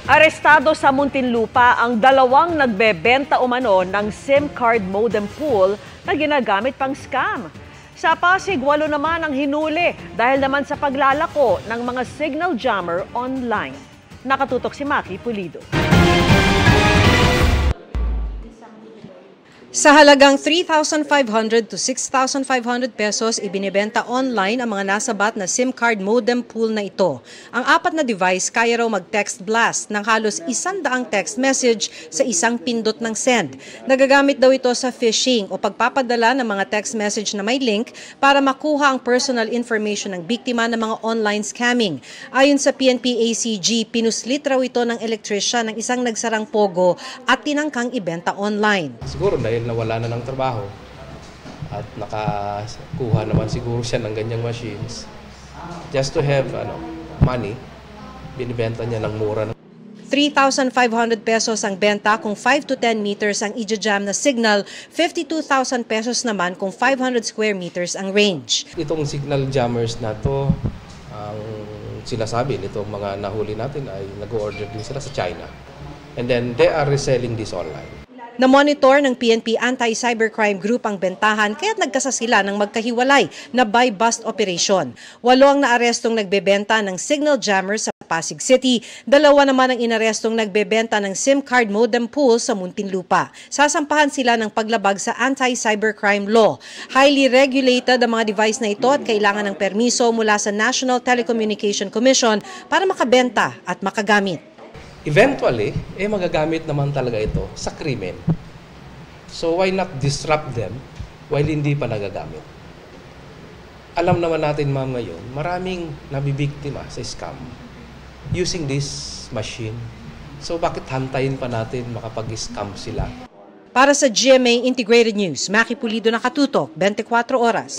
Arestado sa Muntinlupa ang dalawang nagbebenta umano ng SIM card modem pool na ginagamit pang scam. Sa Pasig, 8 naman ang hinuli dahil naman sa paglalako ng mga signal jammer online. Nakatutok si Maki Pulido. Sa halagang 3,500 to 6,500 pesos, ibinibenta online ang mga nasabat na SIM card modem pool na ito. Ang 4 na device kaya raw mag-text blast ng halos 100 text message sa isang pindot ng send. Nagagamit daw ito sa phishing o pagpapadala ng mga text message na may link para makuha ang personal information ng biktima ng mga online scamming. Ayon sa PNP-ACG, pinuslit raw ito ng electrician ng isang nagsarang pogo at tinangkang ibenta online. Siguro dahil nawala na ng trabaho at nakakuha naman siguro siya ng ganyang machines. Just to have money, binibenta niya ng mura. 3,500 pesos ang benta kung 5 to 10 meters ang i-jam na signal, 52,000 pesos naman kung 500 square meters ang range. Itong signal jammers na to, ang sinasabi nitong mga nahuli natin ay nag-order din sila sa China. And then they are reselling this online. Na-monitor ng PNP Anti-Cybercrime Group ang bentahan kaya't nagkasa sila ng magkahiwalay na buy-bust operation. 8 ang naarestong nagbebenta ng signal jammers sa Pasig City. 2 naman ang inarestong nagbebenta ng SIM card modem pool sa Muntinlupa. Sasampahan sila ng paglabag sa anti-cybercrime law. Highly regulated ang mga device na ito at kailangan ng permiso mula sa National Telecommunication Commission para makabenta at makagamit. Eventually, magagamit naman talaga ito sa krimen. So why not disrupt them while hindi pa nagagamit? Alam naman natin ma'am ngayon, maraming nabibiktima sa scam using this machine. So bakit hantayin pa natin makapag-scam sila? Para sa GMA Integrated News, Maki Pulido, nakatutok, 24 oras.